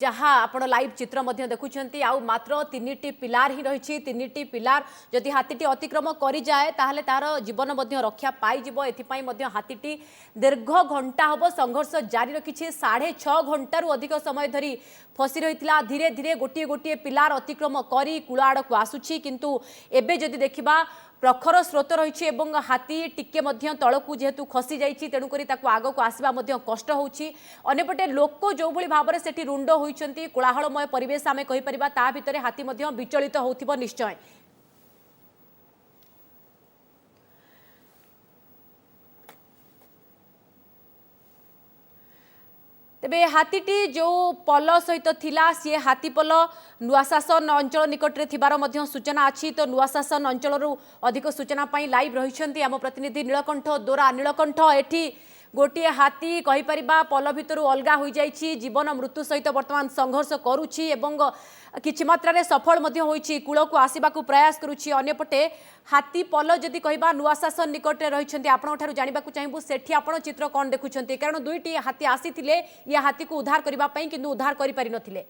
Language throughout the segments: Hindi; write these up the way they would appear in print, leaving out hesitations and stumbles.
जहाँ आपण लाइव चित्र मध्य देखुंट आउ मात्र 3टी पिलार ही रही 3टी पिलार जदि हाथीटी अतिक्रम कर जाए ताहले तार जीवन मध्य रक्षा पाइब एथि हाथीटी दीर्घ घंटा हम संघर्ष जारी रखी 6.5 घंटारू अधिक समय धरी फसी रही धीरे धीरे गोटे गोटे पिलार अतिक्रम कर कूल आड़ को आसुची किंतु एबे जदि देखिबा प्रखर स्रोत रही हाथी टिके तलकू जेहेतु खसी जाइए तेणुक आग को आसवा कष्ट होपटे लोक जो भाई भाव में से रुंड होती कोलाहलमय परिवेश आम कहीपर ता भितर हाथी विचलित हो निश्चय। तेबे हाथीटी जो पल सहित थिला सी हाथीपल नुआशासन अंचल निकटरे थिबार मध्य सूचना अच्छी तो नुआशासन अंचल अधिक सूचना पाई लाइव रही आम प्रतिनिधि नीलकंठ दोरा। नीलकंठ एठी गोटे हाथी कहीपर पल भितर अलगा हो जाइए जीवन मृत्यु सहित बर्तमान संघर्ष करुच्ची किछि मात्रा सफल कूल को आसवा प्रयास करुच्ची। अन्यपटे हाथी पल जदि कहबा नुआशासन निकटरे रही आपठार जानवा चाहबू सेठी आपण चित्र कौन देखुंत कारण दुईटी हाथी आसी या हाथी को उद्धार करने किंतु उद्धार कर पारि नथिले।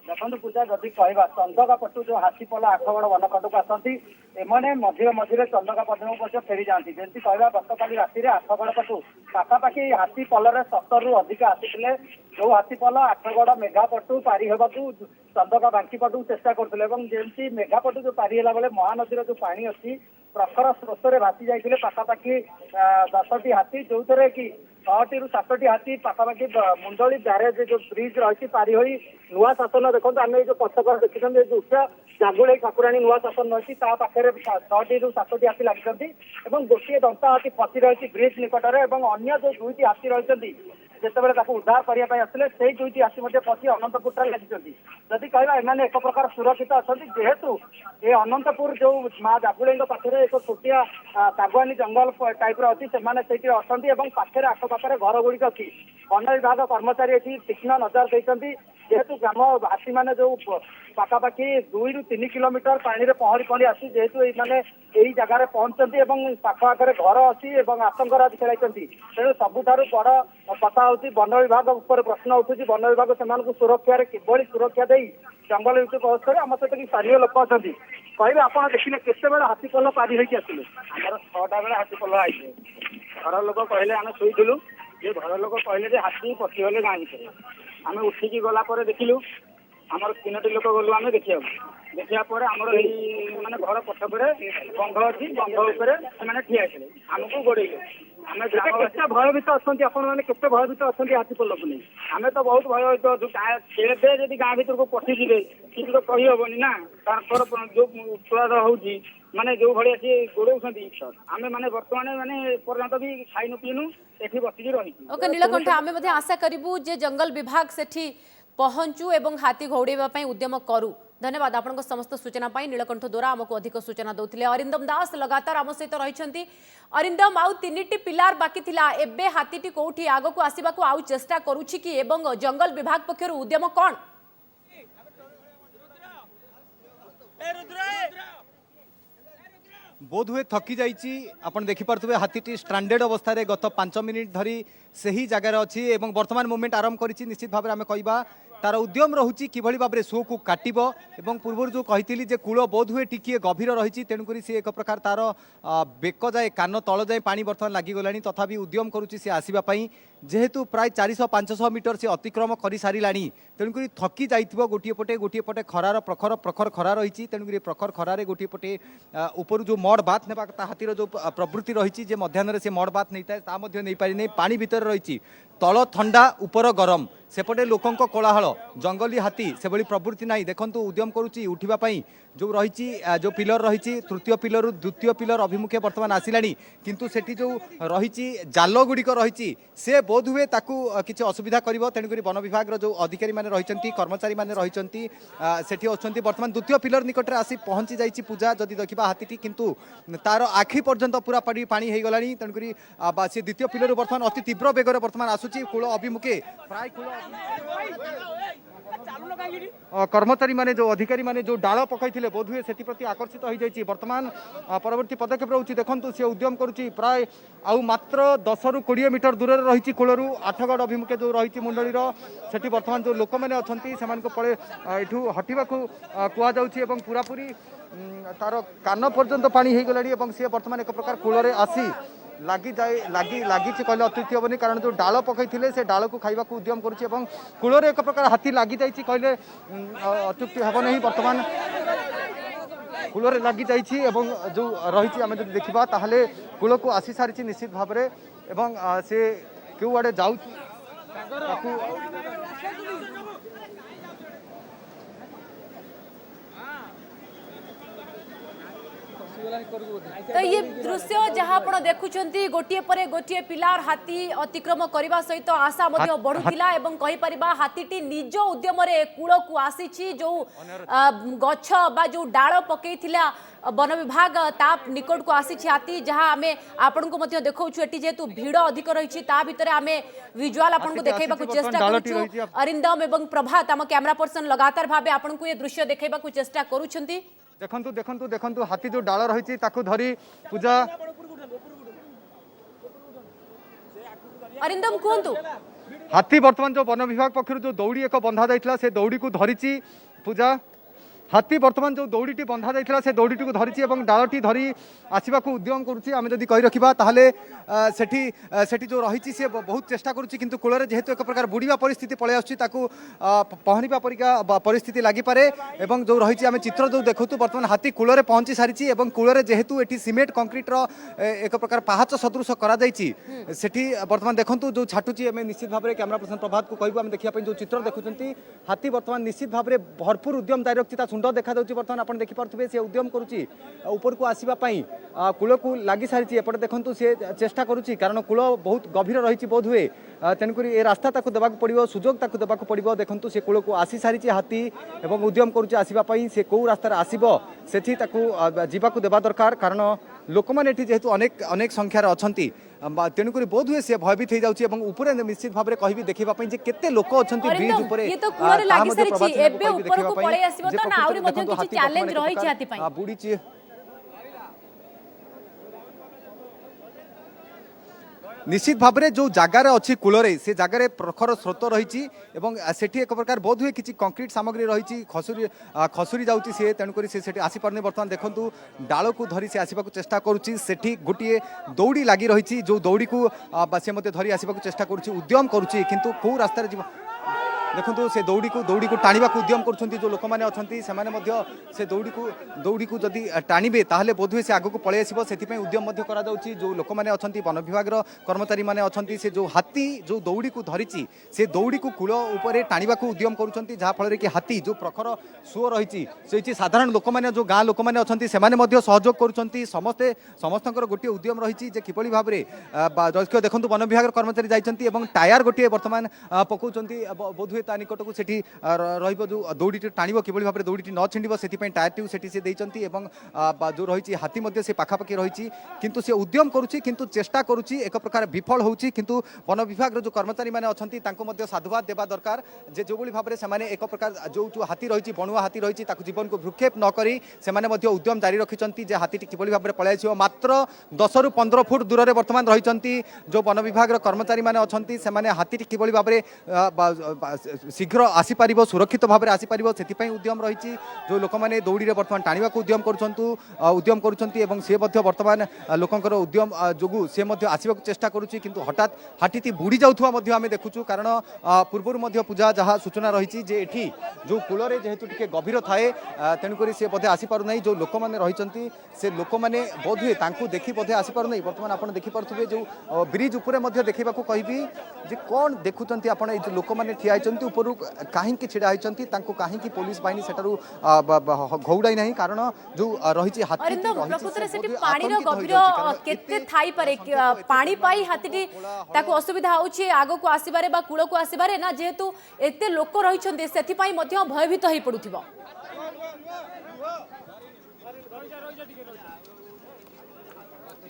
देखो पूजा जदि कह चंदका पटू जो हाथीपल आठगड़ वनखंड को आसती एमने मझे मझे चंदका पटू फेरी जाती जमी कह गत काली राति आठगड़ पटू पाखापाखि हाथीपल 70 रु अधिक आसी जो हाथीपल आठगड़ मेघापटू पारि होगा चंदका बांकी पटू चेष्टा करते मेघापटू जो पारि है बेले महानदी जो पानी अच्छी प्रखर स्रोत में भासी जाते पाखापाखि 10टी हाथी जो थे कि 6टी ରୁ 7टी हाथी पाखापाखि मुंडली ब्यारेज जो ब्रिज रही पारि हो नुआ शासन देखो आम जो पछकर देखते जो उच्च जागुले ठाकुराणी नुआ शासन रही पाखे 6टी ରୁ 7टी हाथी लगी गोटे दंता हाथी फसी रही ब्रिज निकट में अन्य जो 2टी हाथी रही जितेबाला उद्धार करने आसते से 2टी हाथी फसी अनंतपुर लगी जदि कहला एमाने एक प्रकार सुरक्षित अच्छा जेहेतु ये अनंतपुर जो माँ जागुले पाखे एक छोटिया सागुआनी जंगल टाइप अच्छी से अच्छा पाखे आखपाखे घर गुड़िक अच्छी वन विभाग कर्मचारी ये तीक्ष्ण नजर देते जेहेतु ग्राम हाथी मैंने जो पाखापाखि 2 ରୁ 3 किलोमीटर पानी पहरी पहरी आसी जेहेतु मैंने यही जगार पहुंचती पाखे घर अच्छी आतंकराज खेलाई तेणु सबुठार बड़ कथा हूँ वन विभाग उपर प्रश्न उठू वन विभाग से सुरक्षा किभली सुरक्षा दे जंगल भितर प्रवेश कर आम सहित कि स्थानीय लोक अच्छा कहे आप देखिले केत हाथीपल पारि होकर आसिले आमर 6टा बेले हाथीपल आई घर लोक कहले आम शोलु जे घर लोक कहले हाथी पशिगले गाँ भितर आम उठिकी गला देखिलु आमर 3टी लोक गलु आम देखा देखा आमर माने घर पछपड़े बंध अच्छी बंध उपर से ठिया आमको गोड़े आम भयभीत अच्छा आपते भयभीत अच्छा हाथीपल को नहीं आम तो बहुत भयभीत अच्छे जब गाँ भर को पशिजे कि तो कही हेनी ना जो उत्पाद हो माने जो भाई सी गोड़े आम मैंने बर्तमान माने पर्यंत भी खाइनु पीनु एठी बसिकी रही। ओके नीलकंठ आम आशा करूँ जे जंगल विभाग सेठी पहुंचू एवं हाथी घौड़ाइवा उद्यम करू। धन्यवाद आपण समस्त सूचना पाई नीलकंठ दोरा आमको अधिक सूचना दौले। अरिंदम दास लगातार आम सहित रही। अरिंदम आउ 3टी पिलार बाकी थिला एबे हाथीटी कोठी आग को आसवाक आउ चेष्टा करुछि कि एवं जंगल विभाग पक्षर उद्यम कौन? बोध हुए थकी जाइए आपन देखिपे हाथीटी स्ट्रांडेड अवस्था रे गत 5 मिनिट धरी से ही जगार अच्छी एवं वर्तमान मुवमेंट आरंभ करी निश्चित भाव में आम कहवा तार उद्यम रहुची किभली भाव में शो को काटिब एवं पूर्व जो कही जे कूल बोध हुए टिके गभीर रही तेणुक सी एक प्रकार तार बेक जाए कान तल जाए पानी बर्तमान लगिगला तथापि उद्यम करुच्ची सी आसवाई जेहेतु प्राय 400-500 मीटर से अतिक्रम कर सारा तेणुक थकी जाइए गोटे पटे खरार प्रखर प्रखर खरा रही तेणुक प्रखर खरार गोटे पटे ऊपर जो मड़ बात ने हाथीर जो प्रवृत्ति रही मध्याह्न से मड़ बात नहीं था नहीं पारि पानी भितर रही तल ठंडा ऊपर गरम सेपटे लोकंक कोलाहल जंगली हाथी से भली प्रवृत्ति नहीं देखंतु उद्यम करुच्ची उठापी जो रही जो पिलर रही तृतीय पिलर द्वितीय पिलर अभिमुखे बर्तमान आसिलानी किंतु सेठी जो रही जाल गुड़िक रही से बोध हुए ताकू किसी असुविधा करिवो तेणुकरी वन विभाग जो अधिकारी माने रही कर्मचारी माने रही सेठी अच्छी बर्तमान द्वितीय पिलर निकट में आसी पहुंची जाइए पूजा जदि देखा हाथीटी किंतु तार आखि पर्यंत पूरा पानी हो गलानी तेणुकरी से द्वितीय पिलर बर्तमान अति तीव्र बेगर बर्तमान आसुची कूल अभिमुखे प्राय कूल कर्मचारी माने जो अधिकारी माने जो डाल पकई बोध हुए से प्रति आकर्षित हो जाइए बर्तमान परवर्ती पदक्षेप रोचे देखो सी उद्यम करुच्ची प्राय आउ मात्र 10 ରୁ 20 मीटर दूर रही कूलू आठगढ़ अभिमुखे जो रही मुंडलीर से बर्तमान जो लोक मैंने अच्छा से यू हटा कहुच्छी पूरापूरी तार कान पर्यंत पानी हो गला सी बर्तमान एक प्रकार कूल आसी लगी कहले अत्युक्ति हेनी कारण जो डाल पकई से डाल को खाइबा उद्यम करुच्ची कूल एक प्रकार हाथी लगी कहले अत्युक्ति हेब नहीं बर्तमान कूल लगी जो रही आम जब देखा ताहले कूल को आसी सारी निश्चित भाव में से क्यों आड़े जाऊ तो ये दृश्य जहाँ आप देखुंट गोटे पर गोटे पिलार हाथी अतिक्रम करने सहित आशा बढ़ुला एवं कहीपर हाथी निज उद्यम कूल को आसी जो गछ बा जो डाल पकई वन विभाग ता निकट को आसी हाथी जहाँ आम आपन को देखा जेहेतु भीड़ अधिक रही भितर आम विजुआल आपन को देखा चेष्टा करूँ अरिंदम एवं प्रभात आम कैमरा पर्सन लगातार भाव आपन को ये दृश्य देखा चेष्टा करुँच देखंतु देखंतु देखंतु हाथी जो डाल रही धरी पूजा अरिंदम कहतु हाथी बर्तमान जो वन विभाग पक्षर जो दौड़ी एक बंधा जाइथिला से दौड़ी को धरिची पूजा हाथी बर्तमान जो दौड़ी बंधा जाइथिला से दौड़ी को धरिची डालटी धरी आसवा उद्यम करुच्ची आम जदि कही रखा ताहले सेठी जो रही सी बहुत चेष्टा करुच्ची किंतु कूल जेहेतु एक प्रकार बुड़ीवा परिस्थिति पलि आसुची पहरिबा परिका परिस्थिति लागिपारे एवं जो रही आम चित्र जो देखु बर्तमान हाथी कूल पहुंची सारी कूल जेहेतु ये सीमेंट कंक्रीटर एक प्रकार पहाच सदृश कराई बर्तमान देखु जो छाटुची आम निश्चित भाव में कैमरा पर्सन प्रभात को कहूँ आम देखा जो चित्र देखुं हाथी बर्तमान निश्चित भाव में भरपूर उद्यम जारी रखी सुंदर देखा बर्तमान आप देखिपे सी उद्यम करुच्ची ऊपर को आसवाई कूल को लगी सारी एपटे देखो सी चेष्टा करुच्ची कारण कूल बहुत गभीर रही बोध हुए तेणुक ये रास्ता देवा पड़ो सुजोग देवा पड़ो देखो सी कूल को आसी सारी हाथी एवं उद्यम करुच्ची आसवाई से कौ रास्तार आसो से जावाक देवा दरकार कारण लोक मैंने जेहेतु अनेक अनेक संख्यार अच्छा तेणुक बोध हुए सी भयभीत हो जाऊँगी ऊपर निश्चित भाव में कह देखापी केते लोक अच्छा ब्रिज बुड़ी निश्चित भाव में जो जगार अच्छी कूल से जगार प्रखर स्रोत रही एक प्रकार बोध हुए किसी कंक्रीट सामग्री रही खसुरी जाऊँगी सी तेणुक से आसीपार बर्तमान देखूँ डाल को धरी से आसवा चेष्टा करुच्ची गोटे दौड़ी लगी रही जो दौड़ी को सी धरी आसवा चेष्टा करुच्ची उद्यम करुच्ची किंतु कौ रास्तार देखो से दौड़ी को टाणा उद्यम कर जो लोक मैंने अच्छा से दौड़ी को जदि टाणिबे ताहले बोधहुए से आगक पलि आसो से उद्यम करा जो लोक मैंने अच्छा वन विभाग कर्मचारी मैंने अच्छा से जो हाथी जो दौड़ी को धरी से दौड़ी को कूल उपर टाणा उद्यम करुँच जहाँफल कि हाथी जो प्रखर सुओ रही से साधारण लोक मैंने जो गाँ लोक मैंने अच्छा से सहयोग करुँच समस्ते समस्त गोटे उद्यम रही किभली भाव में देखो वन विभाग कर्मचारी जाइए टायर गोटे बर्तमान पकाउं बोधहुए ता निकट को सेठी रहिबो जो दौड़ी टाणिबो किभली भाव में दौड़ी न छिंडिबो सेठी पई टायर ट्यूब सेठी से देइचंती एवं जो रही हाथी मध्य से पाखापाखि रही किंतु से उद्यम करुच्ची किंतु चेष्टा करुच्ची एक प्रकार विफल होउची किंतु वन विभाग जो कर्मचारी माने अछंती तांको मध्य साधुवाद देवा दरकार जे जो भाव में से एक प्रकार जो हाथी रही बणुआ हाथी रही जीवन को भ्रूक्षेप न करी से उद्यम जारी रखिंट हाथी किभली भाव में पलि आसो मात्र 10 ରୁ 15 फुट दूर में बर्तमान रही जो वन विभाग कर्मचारी माने अछंती से हाथी किभली भाव में शीघ्र आसीपार सुरक्षित भाव में आसीपार से उद्यम रही जो लोक मैंने दौड़ी बर्तमान टाणा उद्यम उद्यम करुँच सी बर्तमान लोकंर उद्यम जो सी आसवा चेष्टा करुच्ची किंतु हठात हाथी बुड़ी जाऊँ आम देखुचु कारण पूर्वर पूजा जहाँ सूचना रही एठी जो कूल जेहेतु टी गभीर थाए तेणुक सी बोधे आसीपार ना जो लोक मैंने रही से लोक मैंने बोध हुए देखी बोधे आसीपार ना बर्तमान आप देखिपे जो ब्रिज उपर देखा कहबी जे कौन देखुंत आप लोक मैंने ठिया ऊपर कहीं छिड़ा होती कहीं पुलिस बाहिनी सेठारु घौड़ाई ना कारण जो रही हाथी असुविधा होची आगो को आसीबारे बा कूल को आसीबारे ना जेहेतु एते लोक रही से भयभीत हो पड़ुथिबो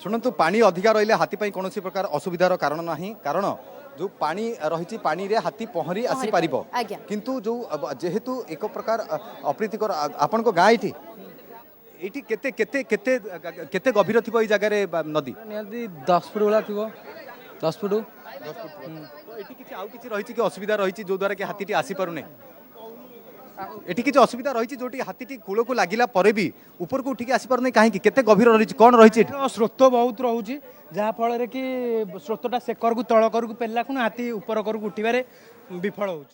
शुणु पानी अधिका रही हाथी कौन प्रकार असुविधार कारण ना कारण जो पानी रही पानी रे हाथी पहरी आसी पारिबो आज्ञा। किंतु जो जेहेतु एक प्रकार अप्रीतिकर आपण को गाँ एठी केते केते केते केते गभीर थिबो ई जगह रे नदी निहाती 10 फुट वाला थी 10 फुट तो एठी किछि आउ किछि रही कि असुविधा रही जो द्वारा कि हाथीटी आसी पारुने एठी किछि असुविधा रही जोटी हाथीटी कूल को लागिला परे भी ऊपर को उठिक आसी पारुने काहे कि केते गभीर रही कोन रही एठी स्रोत बहुत रोचे जहाँ फल कि स्रोतटा सेकर को तल कर पेला हाथी ऊपर कर उठिबारे विफल होଉଛି।